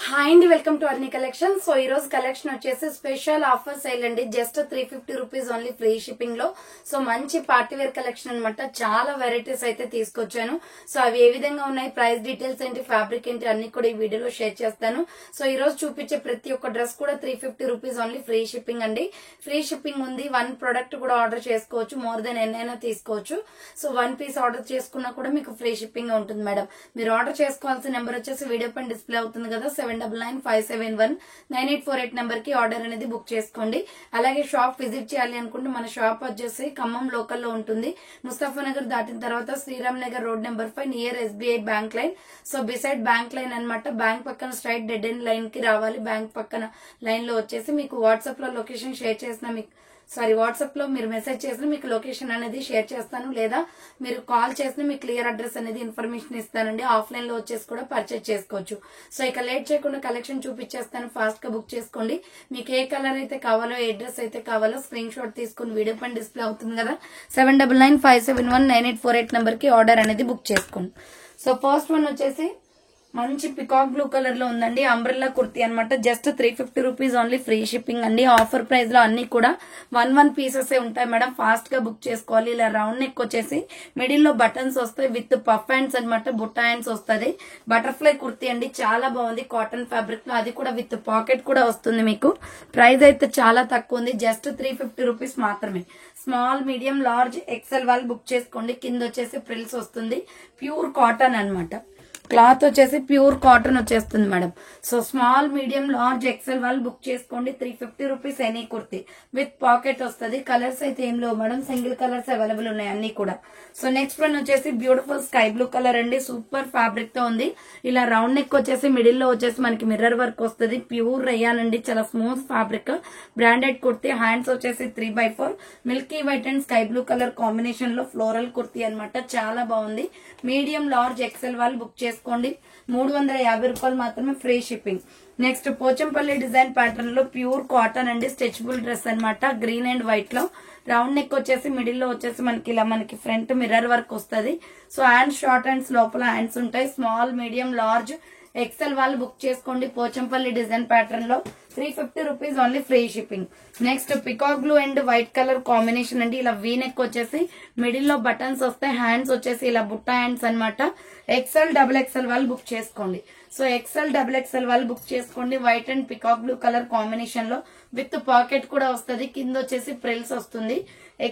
Hi అండి, welcome to అర్ని collection. So ఈ రోజు కలెక్షన్ వచ్చేసి స్పెషల్ ఆఫర్ సేల్ అండి. Just 350 rupees only free shipping లో. సో మంచి పార్టీ వేర్ కలెక్షన్ అనమాట. చాలా వెరైటీస్ అయితే తీసుకొచ్చాను. సో అవి ఏ విధంగా ఉన్నాయి, ప్రైస్ డీటెయిల్స్ ఏంటి, ఫ్యాబ్రిక్ ఏంటి అన్ని కూడా ఈ వీడియోలో షేర్ చేస్తాను. సో ఈ రోజు చూపించే ప్రతి ఒక్క డ్రెస్ కూడా 350 రూపీస్ ఓన్లీ ఫ్రీ షిప్పింగ్ అండి. ఫ్రీ షిప్పింగ్ ఉంది. 1 ప్రొడక్ట్ కూడా ఆర్డర్ చేసుకోవచ్చు, మోర్ దెన్ ఎన్నైనా తీసుకోవచ్చు. సో 1 పీస్ ఆర్డర్ చేసుకున్నా కూడా మీకు ఫ్రీ షిప్పింగ్ ఉంటుంది మేడం. మీరు ఆర్డర్ చేసుకోవాల్సిన నెంబర్ వచ్చేసి వీడియో పైన డిస్ప్లే అవుతుంది కదా, 7995719848 నెంబర్ కి ఆర్డర్ అనేది బుక్ చేసుకోండి. అలాగే షాప్ విజిట్ చేయాలి అనుకుంటే మన షాప్ వచ్చేసి ఖమ్మం లోకల్ లో ఉంటుంది. ముస్తఫానగర్ దాటిన తర్వాత Sriram Nagar road number 5 near SBI bank line. So beside bank line అనమాట. బ్యాంక్ పక్కన స్ట్రైట్ డెడ్ ఎండ్ లైన్ కి రావాలి. బ్యాంక్ పక్కన లైన్ లో వచ్చేసి మీకు వాట్సాప్ లో లొకేషన్ షేర్ చేసిన వాట్సాప్ లో మీరు మెసేజ్ చేసిన మీకు లొకేషన్ అనేది షేర్ చేస్తాను, లేదా మీరు కాల్ చేసిన మీకు క్లియర్ అడ్రస్ అనేది ఇన్ఫర్మేషన్ ఇస్తానండి. ఆఫ్లైన్ లో వచ్చేసి కూడా పర్చేజ్ చేసుకోవచ్చు. సో ఇక లేట్ చేయకుండా కలెక్షన్ చూపించేస్తాను, ఫాస్ట్ గా బుక్ చేసుకోండి. మీకు ఏ కలర్ అయితే కావాలో, ఏ డ్రెస్ అయితే కావాలో స్క్రీన్ షాట్ తీసుకుని వీడియో పైన డిస్ప్లే అవుతుంది కదా, 7995719848 నెంబర్ కి ఆర్డర్ అనేది బుక్ చేసుకోండి. సో ఫస్ట్ వన్ వచ్చేసి మంచి పికాక్ బ్లూ కలర్ లో ఉందండి. అంబ్రెల్లా కుర్తీ అనమాట. Just 350 rupees only free shipping అండి. ఆఫర్ ప్రైస్ లో అన్ని కూడా 1 పీసెస్ ఉంటాయి మేడం. ఫాస్ట్ గా బుక్ చేసుకోవాలి. ఇలా రౌండ్ నెక్ వచ్చేసి మిడిల్ లో బటన్స్ వస్తాయి విత్ పఫ్ హ్యాండ్స్ అనమాట. బుట్ట హ్యాండ్స్ వస్తుంది. బటర్ఫ్లై కుర్తీ అండి, చాలా బాగుంది. కాటన్ ఫ్యాబ్రిక్ లో, అది కూడా విత్ పాకెట్ కూడా వస్తుంది. మీకు ప్రైస్ అయితే చాలా తక్కువ ఉంది. జస్ట్ 350 రూపీస్ మాత్రమే. స్మాల్, మీడియం, లార్జ్, ఎక్సెల్ వాళ్ళు బుక్ చేసుకోండి. కింద వచ్చేసి ఫ్రిల్స్ వస్తుంది. ప్యూర్ కాటన్ అనమాట. క్లాత్ వచ్చేసి ప్యూర్ కాటన్ వచ్చేస్తుంది madam. So small, medium, large, XL వాళ్ళు బుక్ చేసుకోండి. 350 rupees any kurti with pocket వస్తుంది. కలర్స్ అయితే ఏం లేవు మేడం, సింగిల్ కలర్స్ అవైలబుల్ ఉన్నాయి అన్ని కూడా. సో నెక్స్ట్ వన్ వచ్చేసి బ్యూటిఫుల్ స్కై బ్లూ కలర్ అండి. సూపర్ ఫ్యాబ్రిక్ తో ఉంది. ఇలా రౌండ్ నెక్ వచ్చేసి మిడిల్ లో వచ్చేసి మనకి మిర్రర్ వర్క్ వస్తుంది. ప్యూర్ రేయాన్ అండి, చాలా smooth fabric. Branded kurti. Hands వచ్చేసి 3/4 milky white and sky blue colour combination లో ఫ్లోరల్ కుర్తీ అనమాట. చాలా బాగుంది. మీడియం, లార్జ్, ఎక్సెల్ వాళ్ళు బుక్ చేసుకోండి. 350 రూపాయలు మాత్రమే free shipping. Next Pochampally design pattern లో ప్యూర్ కాటన్ అండి. స్ట్రెచబుల్ డ్రెస్ అనమాట. గ్రీన్ అండ్ వైట్ లో రౌండ్ నెక్ వచ్చేసి మిడిల్ లో వచ్చేసి మనకి ఇలా మనకి ఫ్రంట్ మిర్రర్ వర్క్ వస్తుంది. సో హ్యాండ్స్ షార్ట్ హ్యాండ్స్, లోపల హ్యాండ్స్ ఉంటాయి. స్మాల్, మీడియం, లార్జ్, ఎక్సెల్ వాళ్ళు బుక్ చేసుకోండి. పోచంపల్లి డిజైన్ ప్యాటర్న్ లో 350 rupees only free shipping. Next peacock blue and white colour combination అండి. ఇలా వీ నెక్ వచ్చేసి మిడిల్ లో బటన్స్ వస్తాయి. హ్యాండ్స్ వచ్చేసి ఇలా బుట్ట హ్యాండ్స్ అనమాట. XL, XXL వాళ్ళు బుక్ చేసుకోండి. సో XL, XXL వాళ్ళు బుక్ చేసుకోండి. White and peacock blue colour combination లో విత్ పాకెట్ కూడా వస్తుంది. కింద వచ్చేసి ప్రిల్స్ వస్తుంది.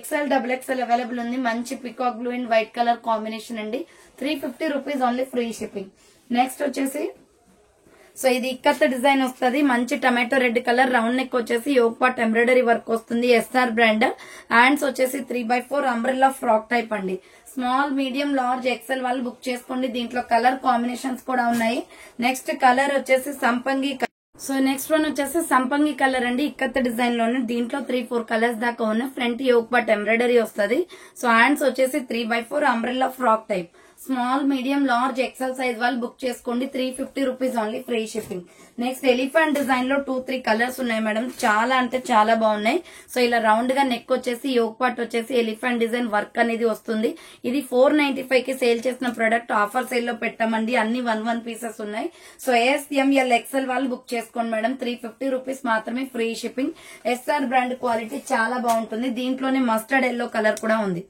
XL, XXL అవైలబుల్ ఉంది. మంచి peacock blue and white colour combination అండి. 350 rupees only free shipping. Next వచ్చేసి సో ఇది ఇక్కత్ డిజైన్ వస్తుంది. మంచి tomato red colour. Round neck వచ్చేసి యోగ్ పార్ట్ ఎంబ్రాయిడరీ వర్క్ వస్తుంది. SR brand. హ్యాండ్స్ వచ్చేసి 3/4 అంబ్రెల్లా ఫ్రాక్ టైప్ అండి. స్మాల్, మీడియం, లార్జ్, ఎక్సెల్ వాళ్ళు బుక్ చేసుకోండి. దీంట్లో కలర్ కాంబినేషన్స్ కూడా ఉన్నాయి. నెక్స్ట్ కలర్ వచ్చేసి సంపంగి. సో నెక్స్ట్ వన్ వచ్చేసి సంపంగి కలర్ అండి. ఇక్కత్ డిజైన్ లోనే దీంట్లో 3-4 కలర్స్ దాకా ఉన్నాయి. ఫ్రంట్ యోగ్ పార్ట్ ఎంబ్రాయిడరీ వస్తుంది. సో హ్యాండ్స్ వచ్చేసి 3/4 umbrella frock type. Small, medium, large, XL size వాళ్ళు బుక్ చేసుకోండి. 350 rupees only free shipping. Next elephant design లో 2-3 కలర్స్ ఉన్నాయి మేడం. చాలా అంటే చాలా బాగున్నాయి. సో ఇలా రౌండ్ గా నెక్ వచ్చేసి యోగ్ పార్ట్ వచ్చేసి ఎలిఫెంట్ డిజైన్ వర్క్ అనేది వస్తుంది. ఇది 495 కి సేల్ చేసిన ప్రొడక్ట్ ఆఫర్ సేల్ లో పెట్టామండి. అన్ని 1 పీసెస్ ఉన్నాయి. సో SML, XL వాళ్ళు బుక్ చేసుకోండి మేడం. 350 రూపీస్ మాత్రమే free shipping. SR brand quality చాలా బాగుంటుంది. దీంట్లోనే మస్టర్డ్ ఎల్లో కలర్ కూడా ఉంది.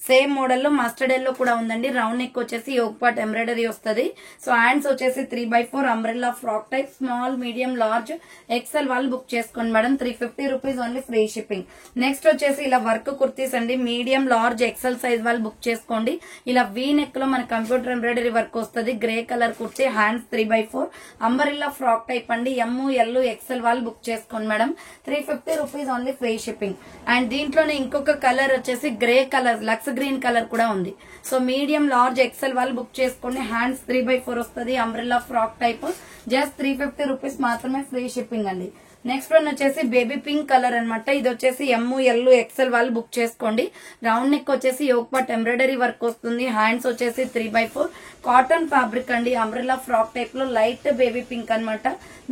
సేమ్ మోడల్ లో మస్టర్డ్ ఎల్లో కూడా ఉందండి. రౌండ్ నెక్ వచ్చేసి యోగ్ పార్ట్ ఎంబ్రాయిడరీ వస్తుంది. సో హ్యాండ్స్ వచ్చేసి 3/4 umbrella frock type. Small, medium, large, XL వాళ్ళు బుక్ చేసుకోండి madam. 350 rupees only free shipping. Next వచ్చేసి ఇలా వర్క్ కుర్తీస్ అండి. మీడియం, లార్జ్, ఎక్సెల్ సైజ్ వాళ్ళు బుక్ చేసుకోండి. ఇలా వీ నెక్ లో మన కంప్యూటర్ ఎంబ్రాయిడరీ వర్క్ వస్తుంది. Grey colour kurti. Hands 3/4 umbrella frock type అండి. ML, XL వాళ్ళు బుక్ చేసుకోండి madam. 350 rupees only free shipping. And దీంట్లోనే ఇంకొక కలర్ వచ్చేసి grey colour, lux green colour కూడా ఉంది. సో మీడియం, లార్జ్, ఎక్సెల్ వాళ్ళు బుక్ చేసుకోండి. హ్యాండ్స్ 3/4 వస్తుంది. Umbrella frock type. Just 350 rupees మాత్రమే ఫ్రీ షిప్పింగ్ అండి. నెక్స్ట్ వన్ వచ్చేసి బేబీ పింక్ కలర్ అనమాట. ఇది వచ్చేసి ML, XL వాళ్ళు బుక్ చేసుకోండి. రౌండ్ నెక్ వచ్చేసి యోగ్ పార్ట్ ఎంబ్రాయిడరీ వర్క్ వస్తుంది. హ్యాండ్స్ వచ్చేసి 3/4 కాటన్ ఫ్యాబ్రిక్ అండి. అంబ్రెల్లా ఫ్రాక్ టైప్ లో లైట్ బేబీ పింక్ అనమాట.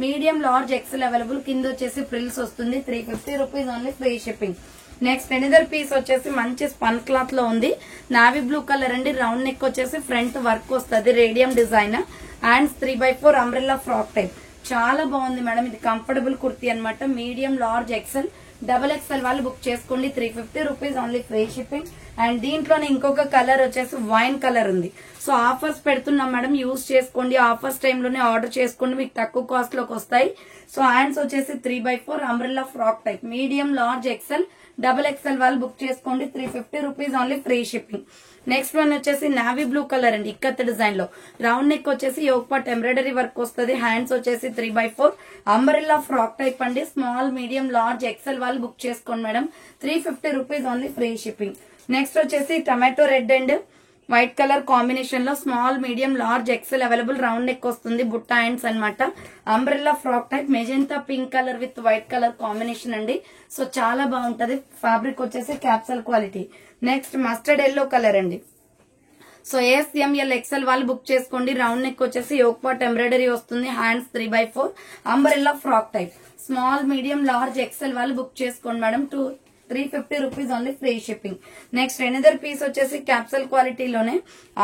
Medium, large, XL available. కింద వచ్చేసి ఫ్రిల్స్ వస్తుంది. 350 rupees only free shipping. Next another piece వచ్చేసి మంచి స్పన్ క్లాత్ లో ఉంది. నావీ బ్లూ కలర్ అండి. రౌండ్ నెక్ వచ్చేసి ఫ్రంట్ వర్క్ వస్తుంది. Radium design. Hands 3/4 umbrella frock type. చాలా బాగుంది మేడం. ఇది కంఫర్టబుల్ కుర్తీ అన్నమాట. Medium, large, XL, double XL వాళ్ళు బుక్ చేసుకోండి. 350 rupees only free shipping. And దీంట్లోనే ఇంకొక కలర్ వచ్చేసి వైన్ కలర్ ఉంది. సో ఆఫర్స్ పెడుతున్నాం మేడం, యూజ్ చేసుకోండి. ఆఫర్స్ టైంలోనే ఆర్డర్ చేసుకోండి, మీకు తక్కువ కాస్ట్ లోకి వస్తాయి. సో హ్యాండ్స్ వచ్చేసి 3/4 umbrella frock type. Medium, large, XL, double XL వాళ్ళు బుక్ చేసుకోండి. 350 rupees only free shipping. Next one వచ్చేసి నావీ బ్లూ కలర్ అండి, ఇక్కత్ డిజైన్ లో. రౌండ్ నెక్ వచ్చేసి యోక్ పార్ట్ ఎంబ్రాయిడరీ వర్క్ వస్తుంది. హ్యాండ్స్ వచ్చేసి 3/4 అంబ్రెల్లా ఫ్రాక్ టైప్ అండి. స్మాల్, మీడియం, లార్జ్, ఎక్సెల్ వాళ్ళు బుక్ చేసుకోండి madam. 350 rupees only free shipping. Next వచ్చేసి tomato red and white colour combination లో small, medium, large, XL available. Round neck వస్తుంది, బుట్ట hands అన్నమాట. Umbrella frock type, magenta pink colour with white colour combination అండి. So చాలా బాగుంటది. Fabric వచ్చేసి capsule quality. Next mustard yellow colour అండి. So SML XL వాళ్ళు బుక్ చేసుకోండి. రౌండ్ నెక్ వచ్చేసి యోక్ పార్ట్ ఎంబ్రాయిడరీ వస్తుంది. Hands 3/4 umbrella frock type. Small, medium, large, XL వాళ్ళు బుక్ చేసుకోండి madam. 350 rupees only free shipping. Next another piece వచ్చేసి capsule క్వాలిటీలోనే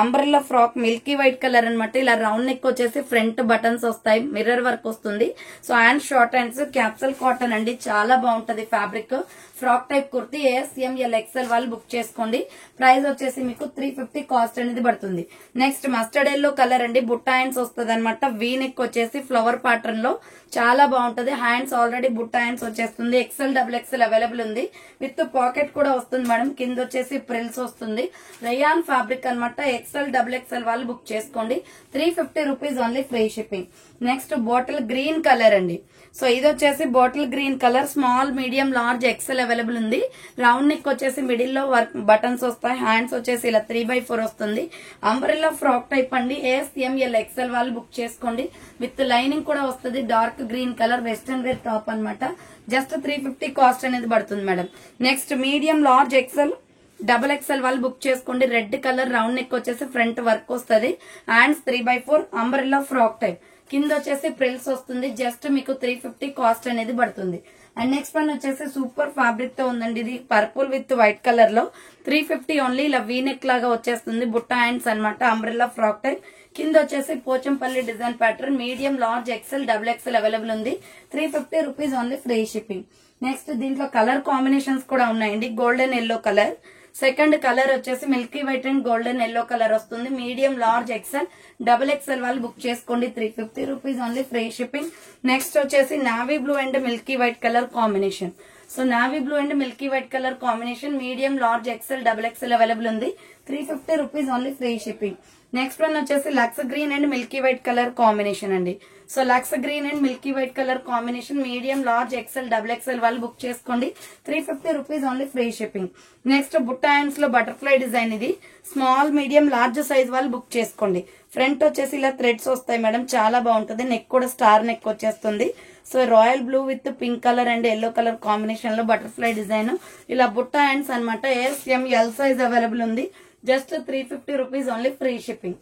umbrella frock, Milky white colour అన్నమాట. ఇలా రౌండ్ నెక్ వచ్చేసి ఫ్రంట్ బటన్స్ వస్తాయి, మిర్రర్ వర్క్ వస్తుంది. So hand short hands, capsule cotton అండి. చాలా బాగుంటది fabric. Frock type kurti SML XL వాళ్ళు బుక్ చేసుకోండి. ప్రైస్ వచ్చేసి మీకు 350 కాస్ట్ అనేది పడుతుంది. నెక్స్ట్ మస్టర్డ్ ఎల్లో కలర్ అండి, బుట్ట హ్యాండ్స్ వస్తుంది అనమాట. వీ నెక్ వచ్చేసి ఫ్లవర్ ప్యాటర్న్ లో చాలా బాగుంటది. హ్యాండ్స్ ఆల్రెడీ బుట్ట హ్యాండ్స్ వచ్చేస్తుంది. XL, డబుల్ XL అవైలబుల్ ఉంది. విత్ పాకెట్ కూడా వస్తుంది మేడం. కింద వచ్చేసి ప్రిల్స్ వస్తుంది. రయాన్ ఫ్యాబ్రిక్ అనమాట. XL, డబుల్ XL వాళ్ళు బుక్ చేసుకోండి. 350 rupees only free shipping. Next bottle green colour అండి. సో ఇది వచ్చేసి bottle green colour. Small, medium, large, XL available ఉంది. రౌండ్ నెక్ వచ్చేసి మిడిల్ లో వర్క్ బటన్స్ వస్తాయి. హ్యాండ్స్ వచ్చేసి ఇలా 3/4 వస్తుంది. అంబ్రెల్లా ఫ్రాక్ టైప్ అండి. SML XL వాళ్ళు బుక్ చేసుకోండి. విత్ లైనింగ్ కూడా వస్తుంది. Dark green colour western wear top అన్నమాట. జస్ట్ 350 కాస్ట్ అనేది పడుతుంది madam. Next medium, large, XL, double XL వాళ్ళు బుక్ చేసుకోండి. రెడ్ కలర్, రౌండ్ నెక్ వచ్చేసి ఫ్రంట్ వర్క్ వస్తుంది. Hands 3/4 umbrella frock type. కింద వచ్చేసి ప్రిల్స్ వస్తుంది. జస్ట్ మీకు 350 కాస్ట్ అనేది పడుతుంది. అండ్ నెక్స్ట్ వన్ వచ్చేసి సూపర్ ఫ్యాబ్రిక్ తో ఉందండి. ఇది పర్పుల్ విత్ వైట్ కలర్ లో 350 ఓన్లీ. ఇలా వీనెక్ లాగా వచ్చేస్తుంది. బుట్ట హ్యాండ్స్ అన్నమాట. Umbrella frock type. కింద వచ్చేసి Pochampally design pattern. Medium, large, XL, double XL available ఉంది. 350 rupees only free shipping. Next దీంట్లో కలర్ కాంబినేషన్స్ కూడా ఉన్నాయండి. Golden yellow colour. Second colour వచ్చేసి milky white and golden yellow colour వస్తుంది. Medium, large, XL, double XL వాళ్ళు book చేసుకోండి. 350 rupees only free shipping. Next వచ్చేసి navy blue and milky white colour combination. So navy blue and milky white colour combination. Medium, large, XL, double XL available ఉంది. 350 rupees only free shipping. Next one వచ్చేసి lux green and milky white colour combination అండి. So lux green and milky white colour combination. Medium, large, XL, double XL వాళ్ళు book చేసుకోండి. 350 rupees only free shipping. Next బుట్ట hands లో butterfly design. ఇది small, medium, large size వాళ్ళు book చేసుకోండి. Front వచ్చేసి ఇలా థ్రెడ్స్ వస్తాయి మేడం. చాలా బాగుంటుంది. నెక్ కూడా స్టార్ నెక్ వచ్చేస్తుంది. So royal blue with pink colour and yellow colour combination లో బటర్ఫ్లై డిజైన్. ఇలా బుట్ట హ్యాండ్స్ అనమాట. SML సైజ్ అవైలబుల్ ఉంది. Just 350 rupees only free shipping.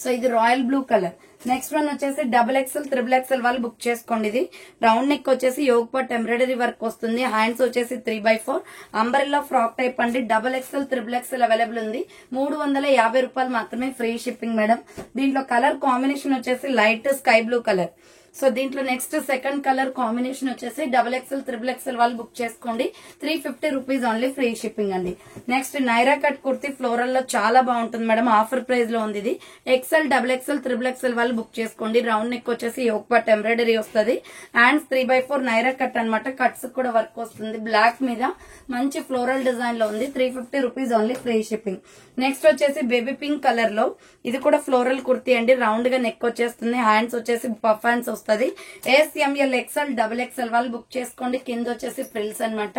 So ఇది royal blue colour. Next one వచ్చేసి డబుల్ ఎక్సెల్, త్రిబుల్ ఎక్సెల్ వాళ్ళు book చేసుకోండి. ఇది రౌండ్ నెక్ వచ్చేసి యోగ్ పార్ట్ ఎంబ్రాయిడరీ వర్క్ వస్తుంది. హ్యాండ్స్ వచ్చేసి 3/4 అంబ్రెల్లా ఫ్రాక్ టైప్ అండి. Double XL, triple XL available ఉంది. 350 రూపాయలు మాత్రమే ఫ్రీ షిప్పింగ్ మేడం. దీంట్లో కలర్ కాంబినేషన్ వచ్చేసి light sky blue colour. So దీంట్లో నెక్స్ట్ సెకండ్ కలర్ కాంబినేషన్ వచ్చేసి డబుల్ ఎక్సెల్, త్రిబుల్ ఎక్సెల్ వాళ్ళు బుక్ చేసుకోండి. 350 రూపీస్ ఓన్లీ ఫ్రీ షిప్పింగ్ అండి. Next Naira cut kurti floral లో చాలా బాగుంటుంది మేడం. ఆఫర్ ప్రైస్ లో ఉంది ఇది. XL, double XL, triple XL వాళ్ళు బుక్ చేసుకోండి. రౌండ్ నెక్ వచ్చేసి యోక్ పార్ట్ ఎంబ్రాయిడరీ వస్తుంది. హ్యాండ్స్ 3/4 నైరా కట్ అనమాట. కట్స్ కూడా వర్క్ వస్తుంది. బ్లాక్ మీద మంచి ఫ్లోరల్ డిజైన్ లో ఉంది. 350 rupees only free shipping. Next వచ్చేసి బేబీ పింక్ కలర్ లో ఇది కూడా ఫ్లోరల్ కుర్తీ అండి. రౌండ్ గా నెక్ వచ్చేస్తుంది. హ్యాండ్స్ వచ్చేసి పఫ్ హ్యాండ్స్ వస్తుంది. SML XL, డబుల్ ఎక్సెల్ వాళ్ళు బుక్ చేసుకోండి. కింద వచ్చేసి ఫ్రిల్స్ అనమాట.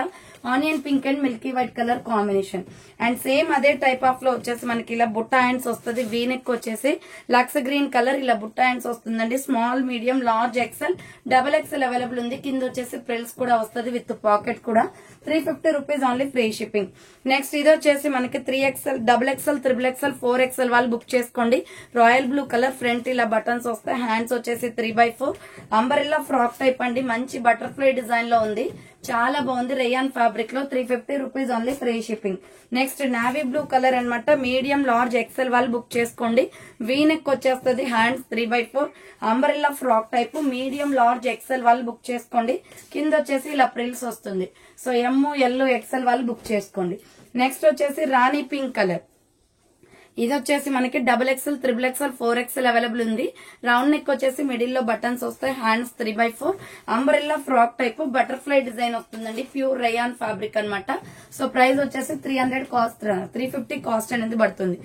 Onion pink and milky white colour combination. And same అదే టైప్ ఆఫ్ లో వచ్చేసి మనకి ఇలా బుట్ట హ్యాండ్స్ వస్తుంది. వీనెక్ వచ్చేసి లక్స్ గ్రీన్ కలర్. ఇలా బుట్ట హ్యాండ్స్ వస్తుందండి. Small, medium, large, XL, double XL available ఉంది. కింద వచ్చేసి ఫ్రిల్స్ కూడా వస్తుంది విత్ పాకెట్ కూడా. 350 rupees only free shipping. Next ఇది వచ్చేసి మనకి 3XL, double XL, triple XL, 4XL వాళ్ళు బుక్ చేసుకోండి. Royal blue colour. ఫ్రంట్ ఇలా బటన్స్ వస్తాయి. హ్యాండ్స్ వచ్చేసి 3/4 అంబరెల్లా ఫ్రాక్ టైప్ అండి, మంచి బటర్ఫ్లై డిజైన్ లో ఉంది, చాలా బాగుంది. రేయాన్ ఫ్యాబ్రిక్ లో 350 rupees only, free shipping. Next navy blue colour అన్నమాట, మీడియం లార్జ్ ఎక్సెల్ వాళ్ళు బుక్ చేసుకోండి. వీనెక్ వచ్చేస్తుంది, hands 3/4 umbrella frock type, medium large XL వాళ్ళు బుక్ చేసుకోండి. కింద వచ్చేసి ఇలా ప్రిల్స్ వస్తుంది. సో ఎమ్ ఎల్ ఎక్సెల్ వాళ్ళు బుక్ చేసుకోండి. నెక్స్ట్ వచ్చేసి రాణి పింక్ కలర్, ఇది వచ్చేసి మనకి XXL, XXL, 4XL అవైలబుల్ ఉంది. రౌండ్ నెక్ వచ్చేసి మిడిల్ లో బటన్స్ వస్తాయి, hands 3/4 umbrella frock type, butterfly design వస్తుందండి, ప్యూర్ రేయాన్ ఫ్యాబ్రిక్ అన్నమాట. సో ప్రైస్ వచ్చేసి 350 కాస్ట్ అనేది పడుతుంది.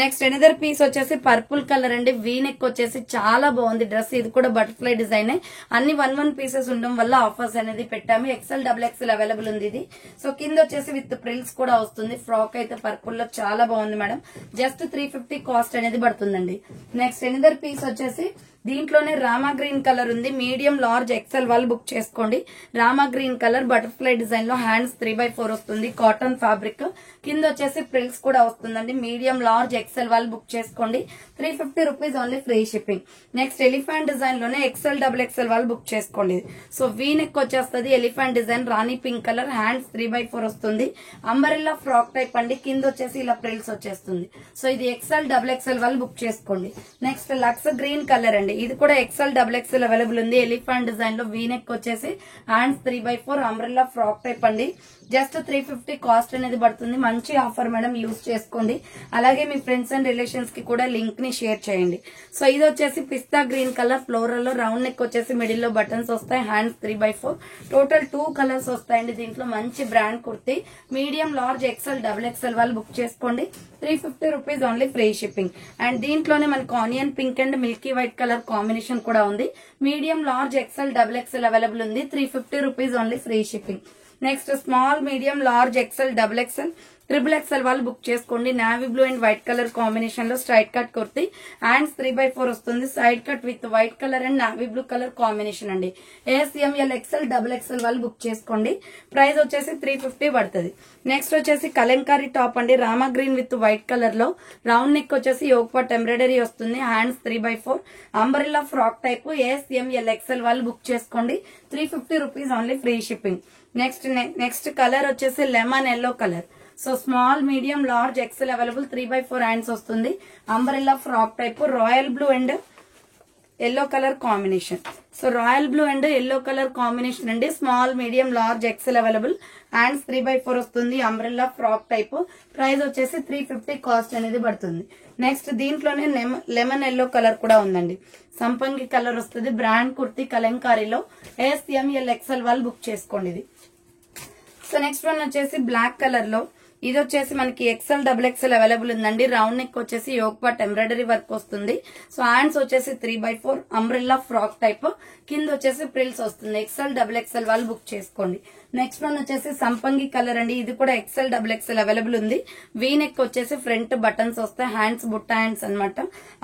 నెక్స్ట్ ఎనదర్ పీస్ వచ్చేసి పర్పుల్ కలర్ అండి, వీ నెక్ వచ్చేసి చాలా బాగుంది డ్రెస్, ఇది కూడా బటర్ఫ్లై డిజైన్. అన్ని 1 పీసెస్ ఉండడం వల్ల ఆఫర్స్ అనేది పెట్టాము. XL, XXL అవైలబుల్ ఉంది ఇది. సో కింద వచ్చేసి విత్ ప్రిల్స్ కూడా వస్తుంది. ఫ్రాక్ అయితే పర్పుల్ లో చాలా బాగుంది మేడం, జస్ట్ 350 కాస్ట్ అనేది పడుతుందండి. నెక్స్ట్ ఎనదర్ పీస్ వచ్చేసి దీంట్లోనే రామా గ్రీన్ కలర్ ఉంది, మీడియం లార్జ్ ఎక్సెల్ వాళ్ళు బుక్ చేసుకోండి. Rama green colour butterfly design లో, హ్యాండ్స్ 3/4 వస్తుంది, కాటన్ ఫ్యాబ్రిక్, కింద వచ్చేసి ప్రిల్స్ కూడా వస్తుందండి. మీడియం లార్జ్ ఎక్సెల్ వాళ్ళు బుక్ చేసుకోండి, 350 rupees only, free shipping. Next elephant design లోనే XL, XXL వాళ్ళు బుక్ చేసుకోండి. సో వీ నెక్ వచ్చేస్తుంది, ఎలిఫెంట్ డిజైన్, రాణి పింక్ కలర్, హ్యాండ్స్ 3/4 వస్తుంది, అంబరెల్లా ఫ్రాక్ టైప్ అండి, కింద వచ్చేసి ఇలా ప్రిల్స్ వచ్చేస్తుంది. సో ఇది XL, XXL వాళ్ళు బుక్ చేసుకోండి. నెక్స్ట్ లక్స్ గ్రీన్ కలర్ అండి, ఇది కూడా XL, XXL అవైలబుల్ ఉంది. ఎలిఫెంట్ డిజైన్ లో వీ నెక్ వచ్చేసి హ్యాండ్స్ 3/4 అంబ్రెల్లా ఫ్రాక్ టైప్ అండి, జస్ట్ 350 కాస్ట్ అనేది పడుతుంది. మంచి ఆఫర్ మేడం, యూజ్ చేసుకోండి. అలాగే మీ ఫ్రెండ్స్ అండ్ రిలేషన్స్ కి కూడా లింక్ ని షేర్ చేయండి. సో ఇది వచ్చేసి పిస్తా గ్రీన్ కలర్, ఫ్లోరల్ లో, రౌండ్ నెక్ వచ్చేసి మిడిల్ లో బటన్స్ వస్తాయి, హ్యాండ్స్ 3/4, టోటల్ 2 కలర్స్ వస్తాయండి. దీంట్లో మంచి brand kurti, medium large XL, XXL వాళ్ళు బుక్ చేసుకోండి, 350 rupees only, free shipping. And దీంట్లోనే మనకు onion pink and milky white colour combination కూడా ఉంది. Medium large XL, XXL available ఉంది, 350 rupees only, free shipping. Next small, medium, large XL, XXL, XXL వాళ్ళు book చేసుకోండి. Navy blue and white colour combination లో straight cut kurti, hands 3/4 వస్తుంది, side cut with white colour and navy blue colour combination అండి. ASML, XL, XXL వాళ్ళు book చేసుకోండి. Price వచ్చేసి 350 పడుతుంది. Next వచ్చేసి కలంకారీ టాప్ అండి, Rama green with white colour లో, రౌండ్ నెక్ వచ్చేసి యోక్ పార్ట్ ఎంబ్రాయిడరీ వస్తుంది, hands 3/4 umbrella frock type, ASML, XL వాళ్ళు బుక్ చేసుకోండి, 350 rupees only, free shipping. Next colour వచ్చేసి lemon yellow colour. So small, medium, large XL available, 3/4 hands వస్తుంది, umbrella frock type, royal blue and yellow colour combination. So royal blue and yellow colour combination అండి, small, medium, large XL available, hands 3/4 వస్తుంది, umbrella frock type, price వచ్చేసి 350 cost అనేది పడుతుంది. Next దీంట్లోనే lemon yellow colour కూడా ఉందండి, సంపంగి colour వస్తుంది, బ్రాండ్ కుర్తీ కలంకారీలో, ASML, XL వాళ్ళు బుక్ చేసుకోండి ఇది. సో నెక్స్ట్ వన్ వచ్చేసి బ్లాక్ కలర్ లో, ఇది వచ్చేసి మనకి XL, XXL అవైలబుల్ ఉందండి. రౌండ్ నెక్ వచ్చేసి యోక్ పార్ట్ ఎంబ్రాయిడరీ వర్క్ వస్తుంది. సో హ్యాండ్స్ వచ్చేసి 3/4 అంబ్రెల్లా ఫ్రాక్ టైప్, కింద వచ్చేసి ప్రిల్స్ వస్తుంది. XL, XXL వాళ్ళు బుక్ చేసుకోండి. నెక్స్ట్ వన్ వచ్చేసి సంపంగి కలర్ అండి, ఇది కూడా XL, XXL అవైలబుల్ ఉంది. వీ నెక్ వచ్చేసి ఫ్రంట్ బటన్స్ వస్తాయి, హ్యాండ్స్ బుట్ట హ్యాండ్స్ అన్నమాట,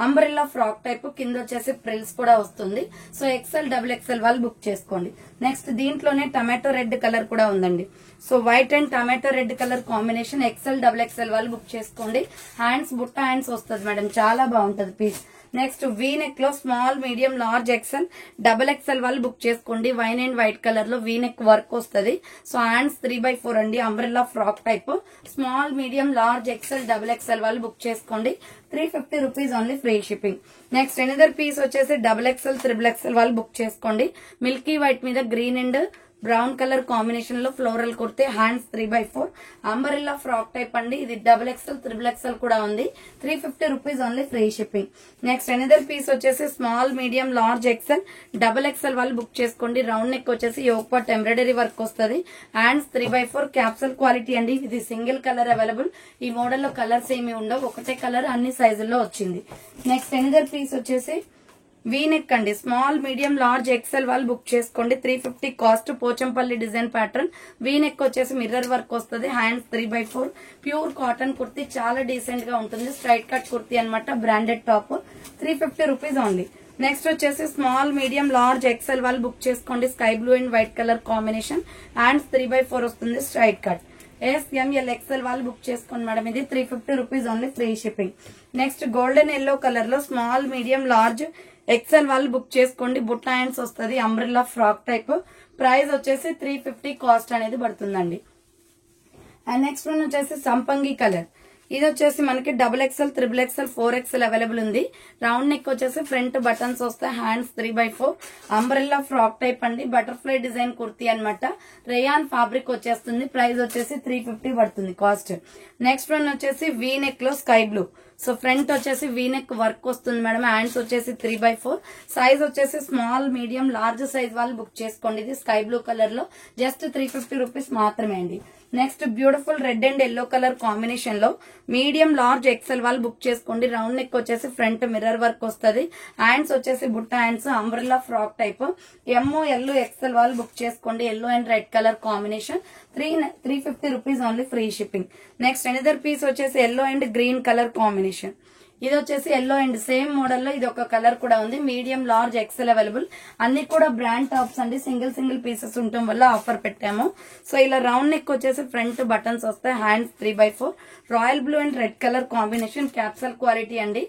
అంబ్రెల్లా ఫ్రాక్ టైప్, కింద వచ్చేసి ప్రిల్స్ కూడా వస్తుంది. సో XL, XXL వాళ్ళు బుక్ చేసుకోండి. నెక్స్ట్ దీంట్లోనే టమాటో రెడ్ కలర్ కూడా ఉందండి. So white and tomato red colour combination, XL, XXL వాళ్ళు బుక్ చేసుకోండి. హ్యాండ్స్ బుట్ట హ్యాండ్స్ వస్తుంది మేడం, చాలా బాగుంటది పీస్. నెక్స్ట్ వీ నెక్ లో small, medium, large XL, XXL వాళ్ళు బుక్ చేసుకోండి. వైన్ అండ్ వైట్ కలర్ లో వీ నెక్ వర్క్ వస్తుంది. సో హ్యాండ్స్ 3/4 అండి, umbrella frock type, small, medium, large XL, XXL వాళ్ళు బుక్ చేసుకోండి, 350 rupees only, free shipping. Next another piece వచ్చేసి XXL, XXL వాళ్ళు book చేసుకోండి. మిల్కీ వైట్ మీద green and brown colour combination లో floral కుర్తే, హ్యాండ్స్ 3/4 అంబరెల్లా ఫ్రాక్ టైప్ అండి, ఇది XXL, XXL కూడా ఉంది, 350 rupees only, free shipping. Next another piece వచ్చేసి small, medium, large XL, XXL వాళ్ళు బుక్ చేసుకోండి. రౌండ్ నెక్ వచ్చేసి యోక్ పార్ట్ ఎంబ్రాయిడరీ వర్క్ వస్తుంది, హ్యాండ్స్ 3/4 క్యాప్సల్ క్వాలిటీ అండి, ఇది సింగిల్ కలర్ అవైలబుల్. ఈ మోడల్ లో కలర్స్ ఏమి ఉండవు, ఒకటే కలర్ అన్ని సైజుల్లో వచ్చింది. నెక్స్ట్ ఎనదర్ పీస్ వచ్చేసి వీ నెక్ అండి, స్మాల్, మీడియం, లార్జ్ XL వాళ్ళు బుక్ చేసుకోండి, 350 cost, Pochampally design pattern, V neck వచ్చేసి మిర్రర్ వర్క్ వస్తుంది, హ్యాండ్స్ 3/4 ప్యూర్ కాటన్ కుర్తీ, చాలా డీసెంట్ గా ఉంటుంది, స్ట్రైట్ కట్ కుర్తీ అన్నమాట, branded top, 350 rupees only. Next వచ్చేసి స్మాల్, మీడియం, లార్జ్ XL వాళ్ళు బుక్ చేసుకోండి, sky blue and white colour combination, hands 3/4 వస్తుంది, స్ట్రైట్ కట్, ASML, XL వాళ్ళు బుక్ చేసుకోండి మేడం, ఇది 350 rupees only, free shipping. Next golden yellow colour లో small, medium, large XL వాళ్ళు book చేసుకోండి. బుట్ట హ్యాండ్స్ వస్తుంది, అంబ్రెల్లా ఫ్రాక్ టైప్. ప్రైస్ వచ్చేసి 350 కాస్ట్ అనేది పడుతుందండి. అండ్ నెక్స్ట్ వన్ వచ్చేసి సంపంగి కలర్. ఇది వచ్చేసి మనకి XXL, XXL, 4XL అవైలబుల్ ఉంది. రౌండ్ నెక్ వచ్చేసి ఫ్రంట్ బటన్స్ వస్తాయి, హ్యాండ్స్ 3/4, అంబ్రెల్లా ఫ్రాక్ టైప్ అండి. బటర్ఫ్లై డిజైన్ కుర్తీ అనమాట. రేయాన్ ఫ్యాబ్రిక్ వచ్చేస్తుంది. ప్రైస్ వచ్చేసి 350 పడుతుంది కాస్ట్. నెక్స్ట్ వన్ వచ్చేసి వీ నెక్ లో స్కై బ్లూ. సో ఫ్రంట్ వచ్చేసి వీ నెక్ వర్క్ వస్తుంది మేడం. హ్యాండ్స్ వచ్చేసి 3/4, సైజ్ వచ్చేసి స్మాల్, మీడియం, లార్జ్ సైజ్ వాళ్ళు బుక్ చేసుకోండి. ఇది స్కై బ్లూ కలర్ లో జస్ట్ 350 రూపీస్ మాత్రమే అండి. Next beautiful red and yellow colour combination లో మీడియం, లార్జ్, ఎక్సెల్ వాళ్ళు బుక్ చేసుకోండి. రౌండ్ నెక్ వచ్చేసి ఫ్రంట్ మిర్రర్ వర్క్ వస్తుంది. హ్యాండ్స్ వచ్చేసి బుట్ట hands, umbrella frock type. M, L, XL వాళ్ళు బుక్ చేసుకోండి. Yellow and red colour combination. 350 rupees only free shipping. Next another piece వచ్చేసి yellow and green colour combination. ఇది వచ్చేసి yellow and same model లో ఇది ఒక కలర్ కూడా ఉంది. Medium, large, XL available. అన్ని కూడా బ్రాండ్ టాప్స్ అండి. సింగిల్ పీసెస్ ఉండటం వల్ల ఆఫర్ పెట్టాము. సో ఇలా రౌండ్ నెక్ వచ్చేసి ఫ్రంట్ బటన్స్ వస్తాయి, hands 3/4, royal blue and red colour combination. Capsule quality అండి.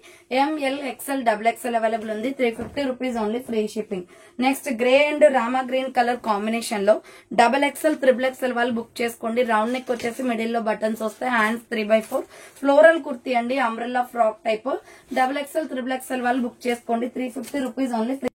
ML, XL, XXL అవైలబుల్ ఉంది. 350 rupees only free shipping. Next grey and rama green colour combination లో XXL, XXL వాళ్ళు book చేసుకోండి. Round neck వచ్చేసి middle లో buttons వస్తాయి, hands 3/4, floral kurti అండి, umbrella frock type. XXL, XXL వాళ్ళు బుక్ చేసుకోండి. 350 rupees only free.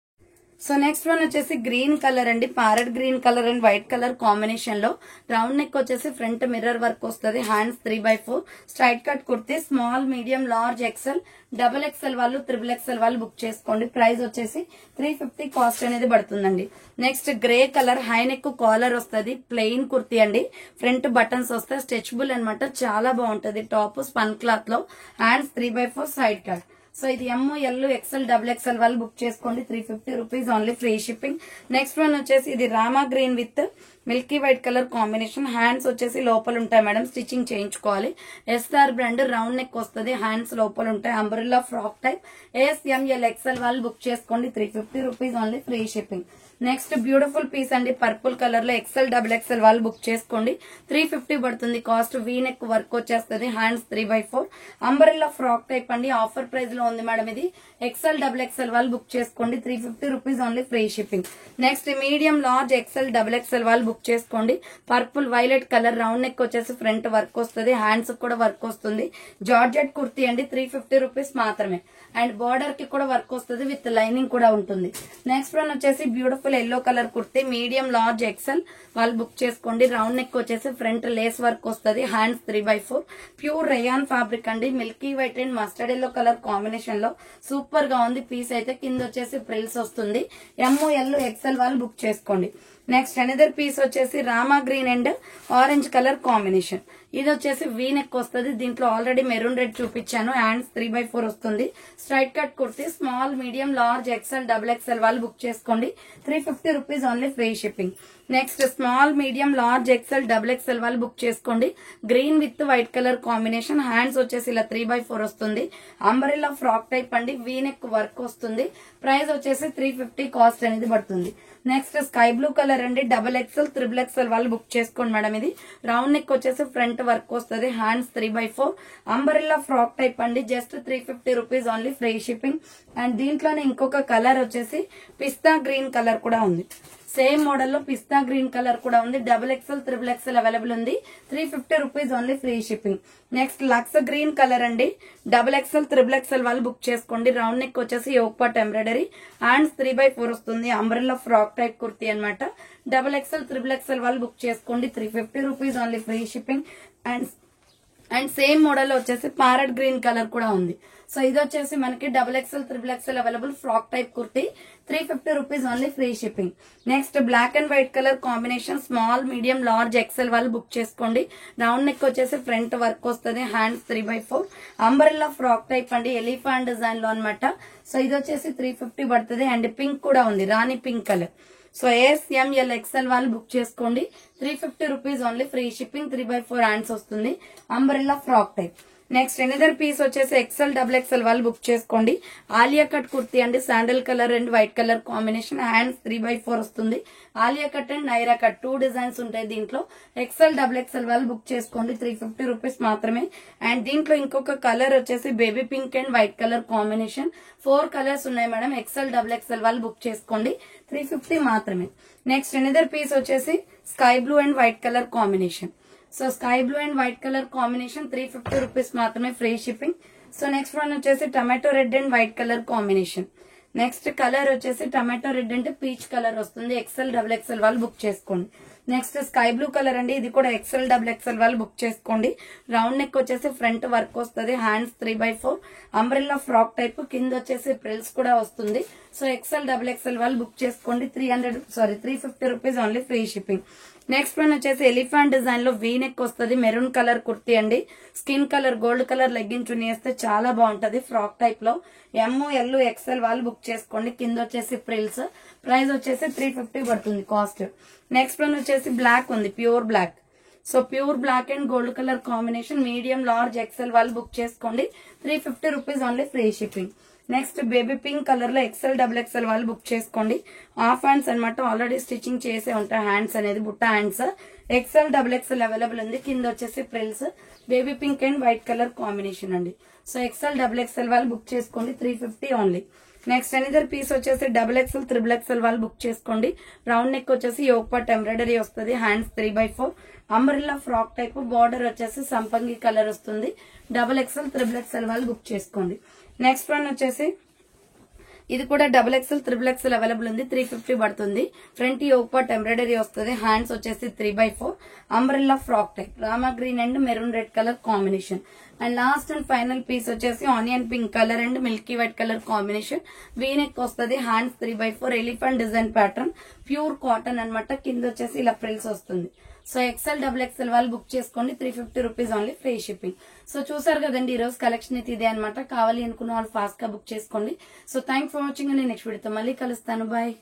So next one వచ్చేసి గ్రీన్ కలర్ అండి. Parrot green colour and white colour combination లో రౌండ్ నెక్ వచ్చేసి ఫ్రంట్ మిర్రర్ వర్క్ వస్తుంది, hands 3/4, straight cut kurti. Small, medium, large, XL, XXL వాళ్ళు, XXL వాళ్ళు book చేసుకోండి. Price వచ్చేసి 350 cost అనేది పడుతుందండి. Next grey colour high neck collar వస్తుంది, ప్లెయిన్ కుర్తీ అండి. ఫ్రంట్ బటన్స్ వస్తాయి, స్ట్రెచబుల్ అనమాట. చాలా బాగుంటది. టాప్ స్పన్ క్లాత్ లో, హ్యాండ్స్ 3/4, సైడ్ కట్. సో ఇది ML, XL, XXL వాళ్ళు బుక్ చేసుకోండి. 350 rupees only free shipping. Next one వచ్చేసి ఇది రామా green with milky white colour combination. Hands వచ్చేసి లోపల ఉంటాయి మేడం, స్టిచ్చింగ్ చేయించుకోవాలి. SR బ్రాండ్, రౌండ్ నెక్ వస్తుంది, హ్యాండ్స్ లోపల ఉంటాయి, umbrella frock type. ML, XL వాళ్ళు బుక్ చేసుకోండి. 350 rupees only free shipping. Next beautiful piece అండి, పర్పుల్ కలర్ లో XL, XXL వాళ్ళు బుక్ చేసుకోండి. 350 పడుతుంది కాస్ట్. వీ నెక్ వర్క్ వచ్చేస్తుంది, హ్యాండ్స్ 3/4, అంబ్రెల్లా ఫ్రాక్ టైప్ అండి. ఆఫర్ ప్రైస్ లో ఉంది మేడం ఇది. XL, XXL వాళ్ళు బుక్ చేసుకోండి. 350 rupees only free shipping. Next medium, large, XL, XXL వాళ్ళు బుక్ చేసుకోండి. Purple violet colour, round neck వచ్చేసి ఫ్రంట్ వర్క్ వస్తుంది, హ్యాండ్స్ కూడా వర్క్ వస్తుంది. జార్జెట్ కుర్తీ అండి. 350 రూపీస్ మాత్రమే. అండ్ బార్డర్ కి కూడా వర్క్ వస్తుంది, విత్ లైనింగ్ కూడా ఉంటుంది. నెక్స్ట్ వన్ వచ్చేసి beautiful yellow colour kurti, medium, large, XL వాళ్ళు బుక్ చేసుకోండి. రౌండ్ నెక్ వచ్చేసి ఫ్రంట్ లేస్ వర్క్ వస్తుంది, హ్యాండ్స్ 3/4, ప్యూర్ రేయాన్ ఫ్యాబ్రిక్ అండి. Milky white and mustard yellow colour combination లో సూపర్ గా ఉంది పీస్ అయితే. కింద వచ్చేసి ప్రిల్స్ వస్తుంది. ML, XL వాళ్ళు బుక్ చేసుకోండి. నెక్స్ట్ అనదర్ పీస్ వచ్చేసి Rama green and orange colour combination. ఇది వచ్చేసి వీ నెక్ వస్తుంది. దీంట్లో ఆల్రెడీ మెరూన్ రెడ్ చూపించాను. హ్యాండ్స్ 3/4 వస్తుంది. Straight cut kurti, small, medium, large, XL, XXL వాళ్ళు బుక్ చేసుకోండి. 350 rupees only free shipping. Next small, medium, large, XL, XXL వాళ్ళు బుక్ చేసుకోండి. Green with white colour combination. Hands వచ్చేసి ఇలా 3/4 వస్తుంది. అంబ్రెల్లా ఫ్రాక్ టైప్ అండి. వీ నెక్ వర్క్ వస్తుంది. Price వచ్చేసి 350 కాస్ట్ అనేది పడుతుంది. నెక్స్ట్ స్కై బ్లూ కలర్ అండి. XXL, XXL వాళ్ళు బుక్ చేసుకోండి మేడం. ఇది రౌండ్ నెక్ వచ్చేసి ఫ్రంట్ వర్క్ వస్తుంది, హ్యాండ్స్ 3/4, అంబ్రెల్లా ఫ్రాక్ టైప్ అండి. Just 350 rupees only free shipping. And దీంట్లోనే ఇంకొక కలర్ వచ్చేసి పిస్తా గ్రీన్ కలర్ కూడా ఉంది. సేమ్ మోడల్ లో పిస్తా గ్రీన్ కలర్ కూడా ఉంది. XXL, XXL అవైలబుల్ ఉంది. 350 rupees only free shipping. Next lux green colour అండి. XXL, XXL వాళ్ళు బుక్ చేసుకోండి. రౌండ్ నెక్ వచ్చేసి యోక్ పార్ట్ ఎంబ్రాయిడరీ, హ్యాండ్స్ 3/4 వస్తుంది. అంబ్రెల్లా ఫ్రాక్ టైప్ కుర్తీ అనమాట. XXL, XXL వాళ్ళు బుక్ చేసుకోండి. 350 rupees only free shipping. And same model వచ్చేసి ప్యారెట్ గ్రీన్ కలర్ కూడా ఉంది. సో ఇది వచ్చేసి మనకి XXL, XXL available frock type kurti. 350 rupees only free shipping. Next black and white colour combination. Small, medium, large, XL వాళ్ళు book చేసుకోండి. Round neck వచ్చేసి front work వస్తుంది, హ్యాండ్స్ 3/4, అంబ్రెల్లా ఫ్రాక్ టైప్ అండి. ఎలిఫాంట్ డిజైన్ లో అనమాట. సో ఇది వచ్చేసి 350 పడుతుంది. అండ్ పింక్ కూడా ఉంది, రాణి pink colour. So ML, XL వాళ్ళు బుక్ చేసుకోండి. 350 rupees only free shipping. 3/4 hands వస్తుంది, umbrella frock type. Next another piece వచ్చేసి ఎక్సెల్ డబుల్ ఎక్సెల్ వాళ్ళు బుక్ చేసుకోండి. ఆలియా కట్ కుర్తీ అండి, sandal colour and white colour combination, hands 3/4 వస్తుంది. Alia cut and Naira cut 2 designs ఉంటాయి దీంట్లో. ఎక్సెల్ డబుల్ ఎక్సెల్ వాళ్ళు బుక్ చేసుకోండి, 350 రూపీస్ మాత్రమే. అండ్ దీంట్లో ఇంకొక కలర్ వచ్చేసి baby pink and white colour combination, 4 colours ఉన్నాయి మేడం. ఎక్సెల్ డబుల్ ఎక్సెల్ వాళ్ళు బుక్ చేసుకోండి, 350 మాత్రమే. నెక్స్ట్ ఎనదర్ పీస్ వచ్చేసి sky blue and white colour combination. So sky blue and white colour combination 350 rupees మాత్రమే, free shipping. So next one వచ్చేసి tomato red and white colour combination. Next colour వచ్చేసి tomato red అంటే peach colour వస్తుంది. XL double XL వాళ్ళు book చేసుకోండి. Next sky blue colour అండి, ఇది కూడా ఎక్సెల్ డబుల్ ఎక్సెల్ వాళ్ళు బుక్ చేసుకోండి. రౌండ్ నెక్ వచ్చేసి ఫ్రంట్ వర్క్ వస్తుంది, హ్యాండ్స్ 3/4, అంబ్రెల్లా ఫ్రాక్ టైప్, కింద వచ్చేసి ప్రిల్స్ కూడా వస్తుంది. సో ఎక్సెల్ డబుల్ ఎక్సెల్ వాళ్ళు బుక్ చేసుకోండి, 350 rupees only, free shipping. Next one వచ్చేసి ఎలిఫెంట్ డిజైన్ లో వీ నెక్ వస్తుంది, మెరూన్ కలర్ కుర్తీ అండి. Skin colour gold colour legging chunni వేస్తే చాలా బాగుంటది, ఫ్రాక్ టైప్ లో. ML XL వాళ్ళు బుక్ చేసుకోండి. కింద వచ్చేసి ప్రిల్స్, ప్రైస్ వచ్చేసి 350 పడుతుంది కాస్ట్. నెక్స్ట్ వన్ వచ్చేసి బ్లాక్ ఉంది, pure black. So pure black and gold colour combination, medium large XL వాళ్ళు బుక్ చేసుకోండి, 350 rupees only, free shipping. Next baby pink colour లో ఎక్సెల్ డబుల్ ఎక్సెల్ వాళ్ళు బుక్ చేసుకోండి. Half hands అనమాట, already stitching చేసే ఉంటాయి హ్యాండ్స్ అనేది, బుట్ట hands. XL double XL available ఉంది. కింద వచ్చేసి frills, baby pink and white colour combination అండి. సో ఎక్సెల్ డబుల్ ఎక్సెల్ వాళ్ళు బుక్ చేసుకోండి, 350 ఓన్లీ. నెక్స్ట్ ఎనదర్ పీస్ వచ్చేసి డబుల్ ఎక్సెల్ త్రిబుల్ ఎక్సెల్ వాళ్ళు బుక్ చేసుకోండి. రౌండ్ నెక్ వచ్చేసి యోక్ పట్ ఎంబ్రాయిడరీ వస్తుంది, hands 3/4, umbrella frock type, border వచ్చేసి సంపంగి కలర్ వస్తుంది. డబుల్ ఎక్సెల్ త్రిబుల్ ఎక్సెల్ వాళ్ళు బుక్ చేసుకోండి. నెక్స్ట్ వన్ వచ్చేసి ఇది కూడా double XL triple XL available ఉంది, 350 పడుతుంది. ఫ్రంట్ యోక్ పార్ట్ ఎంబ్రాయిడరీ వస్తుంది, హ్యాండ్స్ వచ్చేసి 3/4, అంబ్రెల్లా ఫ్రాక్ టైప్, రామా green and maroon red colour combination. And last and final piece వచ్చేసి onion pink colour and milky white colour combination, V neck వస్తుంది, hands 3/4, elephant design pattern, pure cotton అనమాట. కింద వచ్చేసి ఇలా frills వస్తుంది. So XL double XL వాళ్ళు book చేసుకోండి, 350 rupees only, free shipping. So చూసారు కదండి, ఈ రోజు కలెక్షన్ అయితే ఇదే అనమాట. కావాలి అనుకున్న వాళ్ళు ఫాస్ట్ గా బుక్ చేసుకోండి. So thanks for watching. నేను నెక్స్ట్ వీడియోతో మళ్ళీ కలుస్తాను, బాయ్.